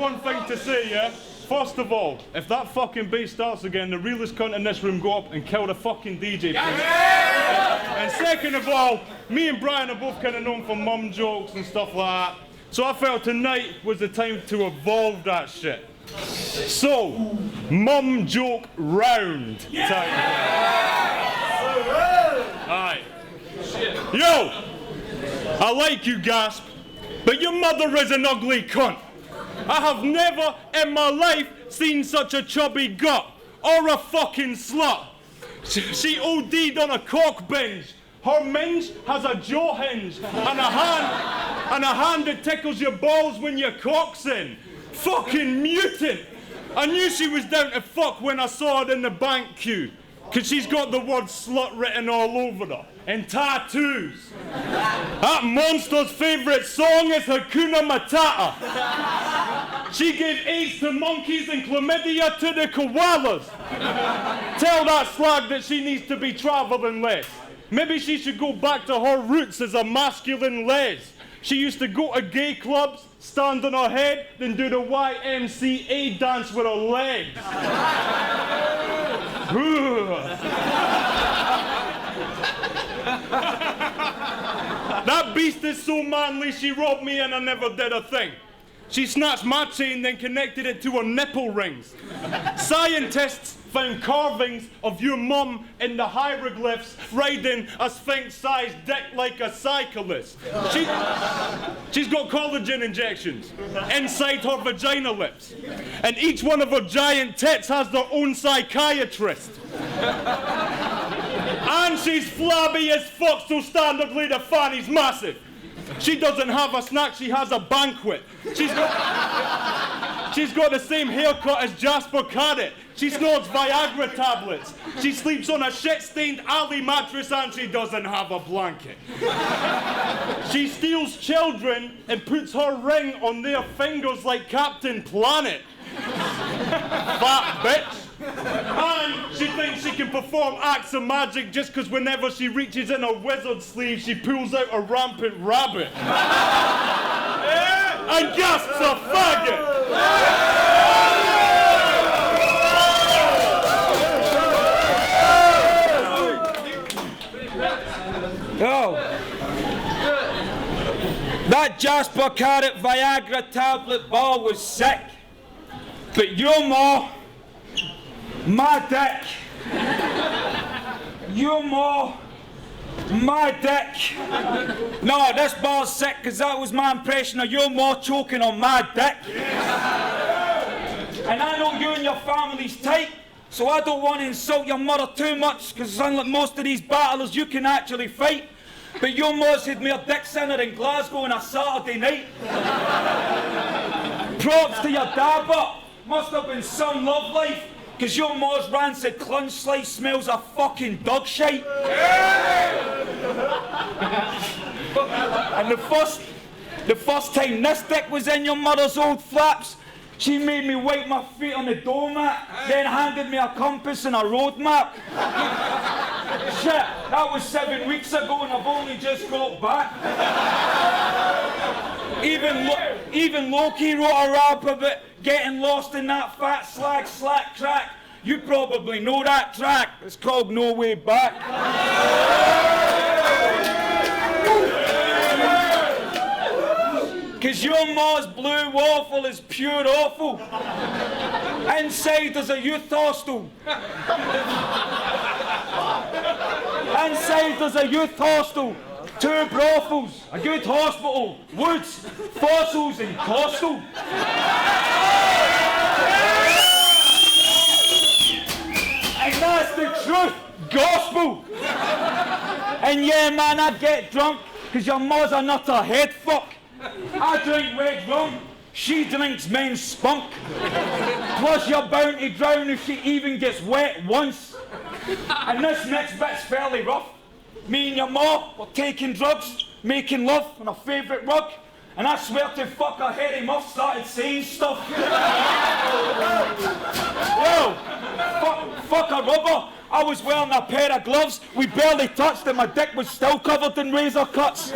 one thing to say, yeah? First of all, if that fucking bass starts again, the realest cunt in this room go up and kill the fucking DJ. And second of all, me and Brian are both kind of known for mum jokes and stuff like that. So I felt tonight was the time to evolve that shit. So, mum joke round. Alright. Yo! I like you, Gasp, but your mother is an ugly cunt. I have never in my life seen such a chubby gut or a fucking slut. She OD'd on a cock binge. Her minge has a jaw hinge and a hand that tickles your balls when your cock's in. Fucking mutant. I knew she was down to fuck when I saw her in the bank queue, cause she's got the word slut written all over her, and tattoos. That monster's favourite song is Hakuna Matata. She gave AIDS to monkeys and chlamydia to the koalas. Tell that slag that she needs to be travelling less. Maybe she should go back to her roots as a masculine les. She used to go to gay clubs, stand on her head, then do the YMCA dance with her legs. That beast is so manly, she robbed me and I never did a thing. She snatched my chain, then connected it to her nipple rings. Scientists found carvings of your mum in the hieroglyphs riding a sphinx-sized dick like a cyclist. She's got collagen injections inside her vagina lips. And each one of her giant tits has their own psychiatrist. And she's flabby as fuck, so standardly the fanny's massive. She doesn't have a snack, she has a banquet. She's got the same haircut as Jasper Carrot. She snorts Viagra tablets. She sleeps on a shit-stained alley mattress and she doesn't have a blanket. She steals children and puts her ring on their fingers like Captain Planet. Fat bitch. And she thinks she can perform acts of magic just because whenever she reaches in her wizard sleeve, she pulls out a rampant rabbit. And Gasp's a faggot! Oh. That Jasper Carrot Viagra tablet ball was sick. But you're more my dick. You're more my dick. No, this ball's sick because that was my impression of you're more choking on my dick. And I know you and your family's tight, so I don't want to insult your mother too much because unlike most of these battlers, you can actually fight. But your mother's had me a dick center in Glasgow on a Saturday night. Props to your dad, but must have been some love life. Because your mom's rancid clunge slice smells of fucking dog shite. And the first time this dick was in your mother's old flaps, she made me wipe my feet on the doormat, then handed me a compass and a road map. Shit, that was 7 weeks ago and I've only just got back. Even Loki wrote a rap about getting lost in that fat slag slack track. You probably know that track. It's called No Way Back. Cause your ma's blue waffle is pure awful. Inside there's a youth hostel. Inside there's a youth hostel. 2 brothels, a good hospital, woods, fossils and coastal. And that's the truth, gospel. And yeah man, I get drunk because your ma's a nutter head fuck. I drink red rum, she drinks men's spunk. Plus you're bound to drown if she even gets wet once. And this next bit's fairly rough. Me and your ma were taking drugs, making love on her favourite rug, and I swear to fuck her hairy muff started saying stuff. Yo, fuck a rubber. I was wearing a pair of gloves, we barely touched and my dick was still covered in razor cuts.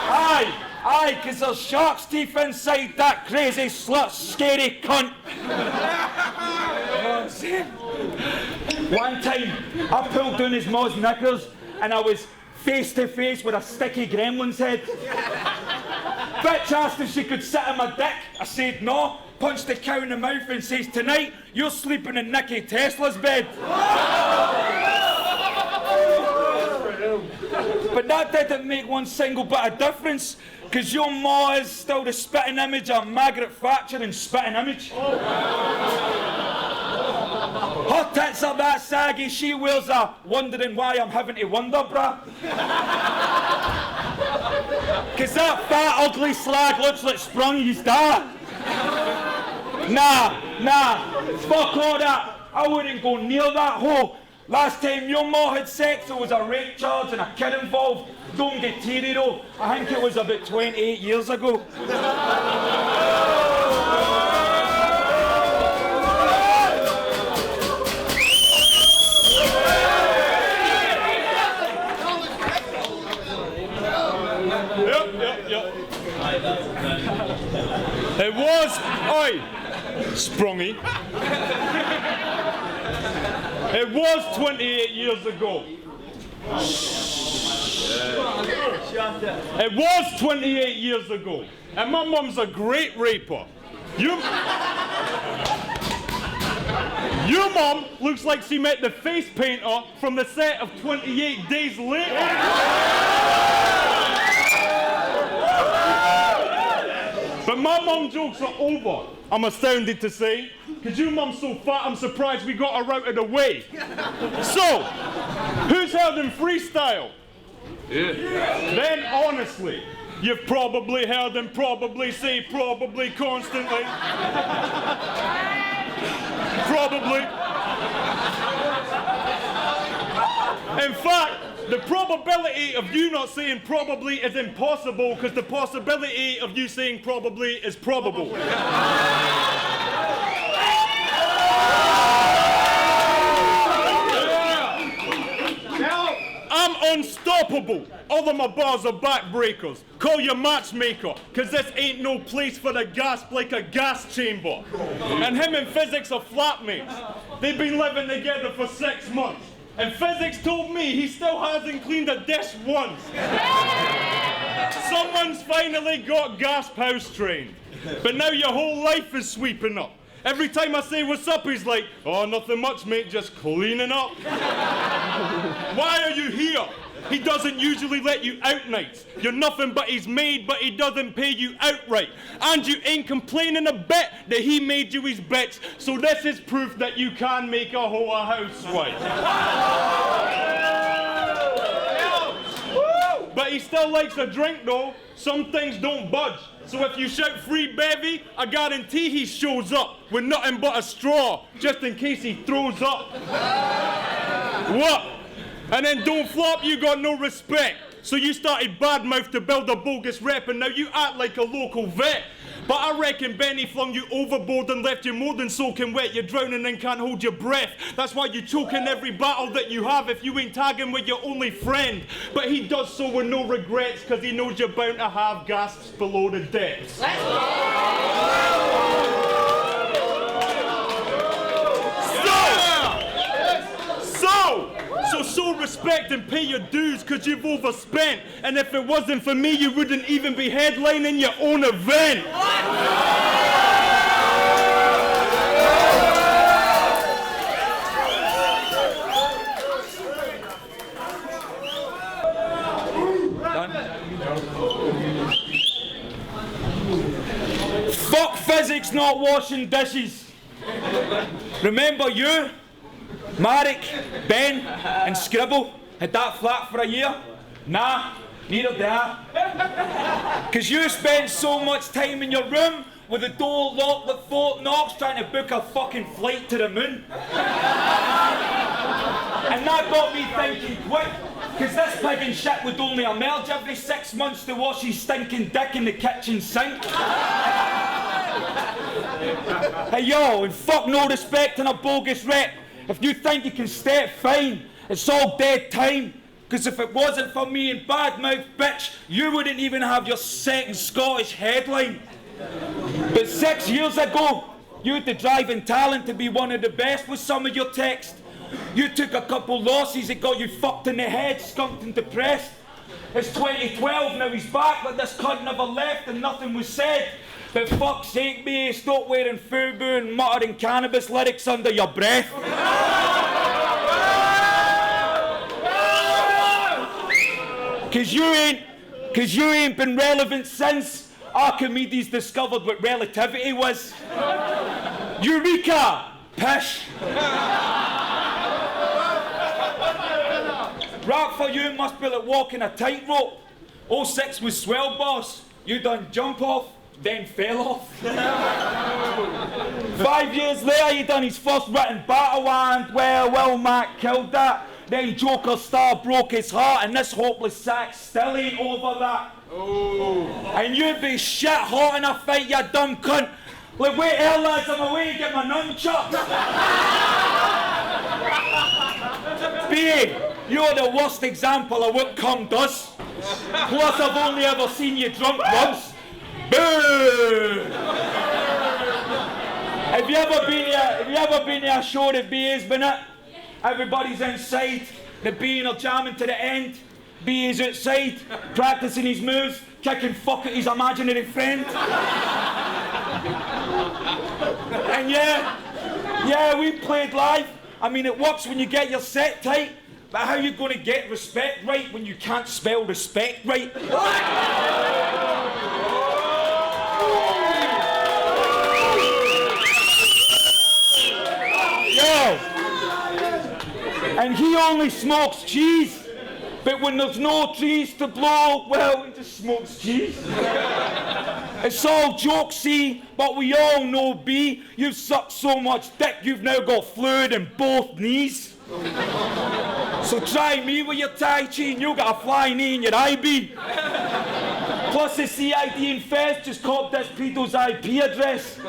Aye, Aye, 'cause there's shark's teeth inside that crazy slut, scary cunt. You know what I'm saying? One time, I pulled down his ma's knickers and I was face to face with a sticky gremlin's head. Bitch asked if she could sit in my dick. I said no. Punched the cow in the mouth and says, tonight you're sleeping in Nicky Tesla's bed. But that didn't make one single bit of difference, because your ma is still the spitting image of Margaret Thatcher and Spitting Image. Her tits are that saggy, she wears a wondering why I'm having to wonder bra. Cause that fat ugly slag looks like Sprungy's dad. Nah, fuck all that. I wouldn't go near that hole. Last time your ma had sex, there was a rape charge and a kid involved. Don't get teary though, I think it was about 28 years ago. Yep. It was, Sprungy. It was 28 years ago. It was 28 years ago. And my mum's a great raper. Your mum looks like she met the face painter from the set of 28 Days Later. But my mum jokes are over, I'm astounded to say, because your mum's so fat I'm surprised we got her out of the way. So, who's heard him freestyle? Yeah. Then honestly, you've probably heard him probably say probably constantly. Probably. In fact, the probability of you not saying probably is impossible, because the possibility of you saying probably is probable. I'm unstoppable. All of my bars are backbreakers. Call your matchmaker, because this ain't no place for the gasp like a gas chamber. And him and Physics are flatmates. They've been living together for 6 months. And Physics told me he still hasn't cleaned a dish once. Someone's finally got GASP house trained. But now your whole life is sweeping up. Every time I say what's up, he's like, oh, nothing much, mate, just cleaning up. Why are you here? He doesn't usually let you out nights. You're nothing but his maid, but he doesn't pay you outright. And you ain't complaining a bit that he made you his bitch. So this is proof that you can make a hoe a housewife. But he still likes a drink though. Some things don't budge. So if you shout free bevy, I guarantee he shows up with nothing but a straw, just in case he throws up. What? And then don't flop, you got no respect. So you started BADMOUTH to build a bogus rep, and now you act like a local vet. But I reckon Benny flung you overboard and left you more than soaking wet. You're drowning and can't hold your breath. That's why you choke in every battle that you have if you ain't tagging with your only friend. But he does so with no regrets, because he knows you're bound to have gasps below the depths. So show respect and pay your dues, because you've overspent. And if it wasn't for me, you wouldn't even be headlining your own event. Fuck Physics not washing dishes. Remember you? Marek, Ben, and Scribble had that flat for a year? Nah, neither did I. Because you spent so much time in your room with the door locked at Fort Knox trying to book a fucking flight to the moon. And that got me thinking quick, because this pig and shit would only emerge every 6 months to wash his stinking dick in the kitchen sink. Hey yo, and fuck no respect and a bogus rep. If you think you can stay, fine. It's all dead time. Because if it wasn't for me and Badmouth, bitch, you wouldn't even have your second Scottish headline. But 6 years ago, you had the driving talent to be one of the best with some of your text. You took a couple losses that got you fucked in the head, skunked and depressed. It's 2012, now he's back, but this cunt never left and nothing was said. But fuck's sake, BA, stop wearing FUBU and muttering cannabis lyrics under your breath. Cause you ain't been relevant since Archimedes discovered what relativity was. Eureka! Pish! Rap for you must be like walking a tightrope. 06 was swell, boss. You done jump off, then fell off. 5 years later, you done his first written battle and, well, Mac killed that. Then Joker Star broke his heart and this hopeless sack still ain't over that. Oh. And you'd be shit hot in a fight, you dumb cunt. Like, wait here lads, I'm away to get my nunchucks. Babe, you're the worst example of what cum does. Plus I've only ever seen you drunk once. Boo! Have you ever been to a show that BA's been at? Everybody's inside, the BA are jamming to the end. BA's outside, practicing his moves, kicking fuck at his imaginary friend. And yeah, we played live. I mean, it works when you get your set tight, but how are you going to get respect right when you can't spell respect right? Yo! And he only smokes cheese. But when there's no trees to blow, well, he just smokes cheese. It's all jokesy, but we all know, B, you've sucked so much dick, you've now got fluid in both knees. So try me with your Tai Chi and you'll get a flying knee in your IB. Plus the CID in Fez just copped this pedo's IP address.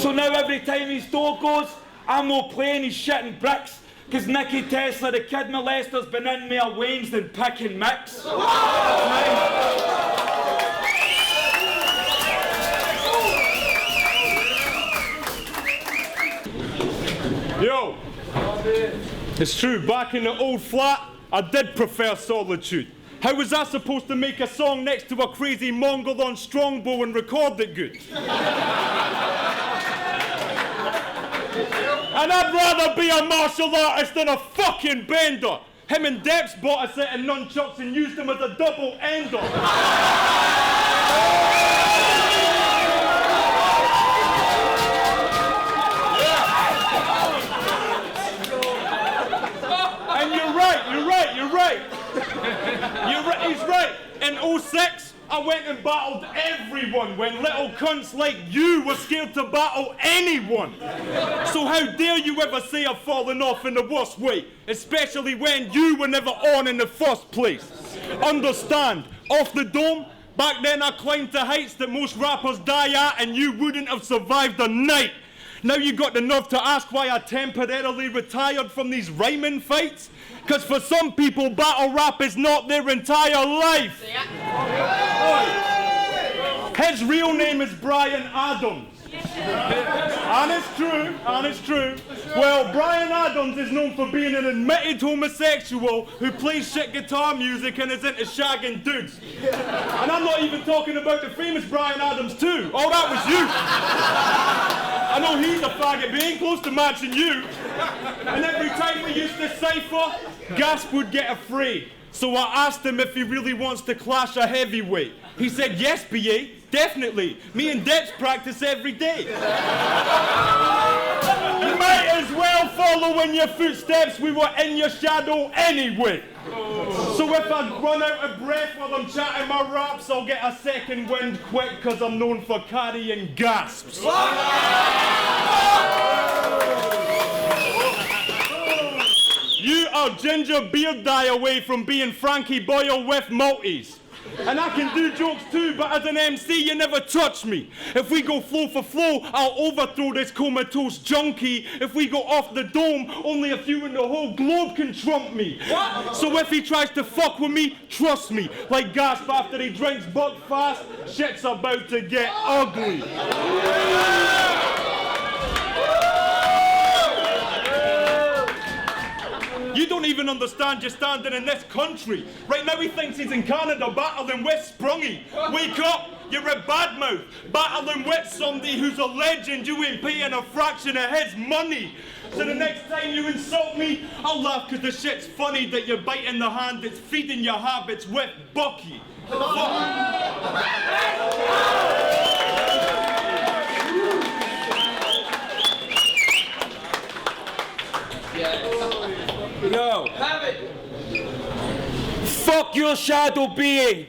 So now every time his door goes, I'm not playing his shit in bricks. Because Nicky Tesla, the kid molester's been in more Wayne's than pick and mix. Yo, it's true, back in the old flat, I did prefer solitude. How was I supposed to make a song next to a crazy Mongol on Strongbow and record it good? And I'd rather be a martial artist than a fucking bender. Him and Deps bought a set of nunchucks and used them as a double ender. And you're right. He's right. In 06, I went and battled everyone when little cunts like you were scared to battle anyone. So how dare you ever say I've fallen off in the worst way, especially when you were never on in the first place. Understand, off the dome, back then I climbed to heights that most rappers die at and you wouldn't have survived a night. Now you got the nerve to ask why I temporarily retired from these rhyming fights? Because for some people, battle rap is not their entire life. His real name is Brian Adams. And it's true. Well, Brian Adams is known for being an admitted homosexual who plays shit guitar music and is into shagging dudes. And I'm not even talking about the famous Brian Adams too. Oh, that was you. I know he's a faggot, but he ain't close to matching you. And every time we used to cypher, GASP would get a fray. So I asked him if he really wants to clash a heavyweight. He said, yes, BA, definitely. Me and Deps practice every day. You might as well follow in your footsteps. We were in your shadow anyway. So if I run out of breath while I'm chatting my raps, I'll get a second wind quick because I'm known for carrying gasps. You are ginger beard dye away from being Frankie Boyle with Maltese. And I can do jokes too, but as an MC, you never touch me. If we go flow for flow, I'll overthrow this comatose junkie. If we go off the dome, only a few in the whole globe can trump me. What? So if he tries to fuck with me, trust me. Like GASP after he drinks buck fast, shit's about to get ugly. You don't even understand you're standing in this country. Right now he thinks he's in Canada battling with Sprungy. Wake up, you're at BADMOUTH, battling with somebody who's a legend. You ain't paying a fraction of his money. So the next time you insult me, I'll laugh because the shit's funny that you're biting the hand that's feeding your habits with Bucky. Yo, fuck your shadow BA.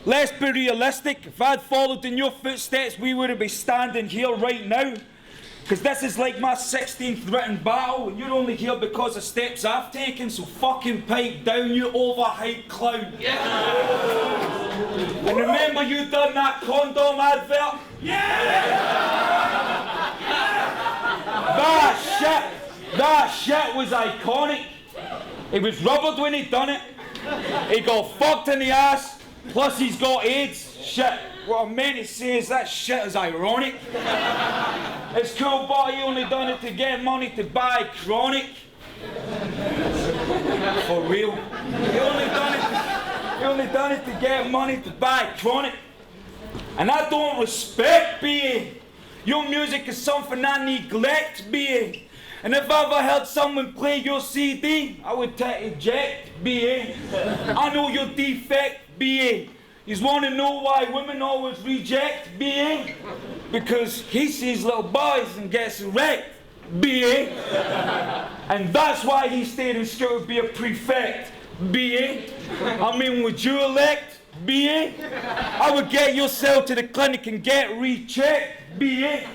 Let's be realistic. If I'd followed in your footsteps, we wouldn't be standing here right now. Because this is like my 16th written battle, and you're only here because of steps I've taken, so fucking pipe down, you overhyped clown. Yeah. And remember you done that condom advert? Yeah! That shit was iconic. He was rubbered when he done it. He got fucked in the ass, plus he's got AIDS. Shit, what I meant to say is that shit is ironic. It's cool, but he only done it to get money to buy chronic. For real. He only done it to get money to buy chronic. And I don't respect BA. Your music is something I neglect, BA. And if I ever heard someone play your CD, I would eject, BA. I know your defect, BA. You want to know why women always reject, BA? Because he sees little boys and gets wrecked, BA. And that's why he stayed in school to be a prefect, BA. I mean, would you elect, BA? I would get yourself to the clinic and get rechecked, BA.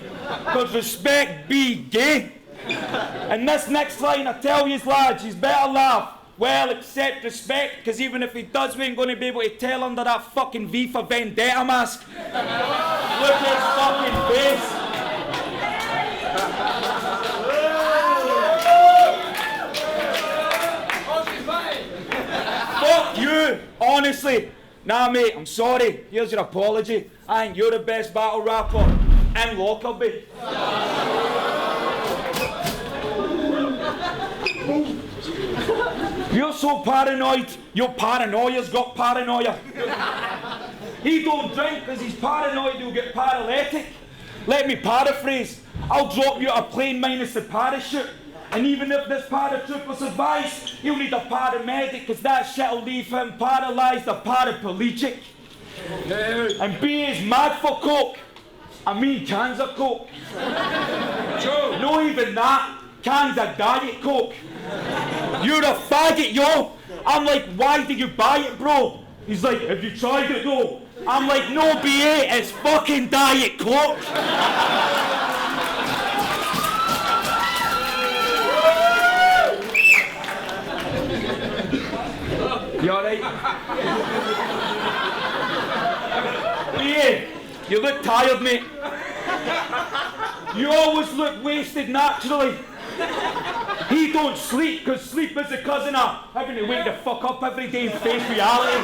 Because respect be gay. And this next line, I tell you lads, he's better laugh. Well, accept respect, because even if he does, we ain't going to be able to tell under that fucking V for Vendetta mask. Look at his fucking face. Fuck you, honestly. Nah, mate, I'm sorry. Here's your apology. I think you're the best battle rapper in Lockerbie. You're so paranoid, your paranoia's got paranoia. He don't drink because he's paranoid he'll get paralytic. Let me paraphrase. I'll drop you a plane minus the parachute. And even if this paratrooper survives, he'll need a paramedic because that shit'll leave him paralysed or paraplegic. And B is mad for coke. I mean cans of coke. No, even that. Cans of Diet Coke. You're a faggot, yo. I'm like, why did you buy it, bro? He's like, have you tried it though? I'm like, no, BA, it's fucking Diet Coke. You alright? BA, you look tired, mate. You always look wasted naturally. He don't sleep, because sleep is a cousin of having to wake the fuck up every day and face reality.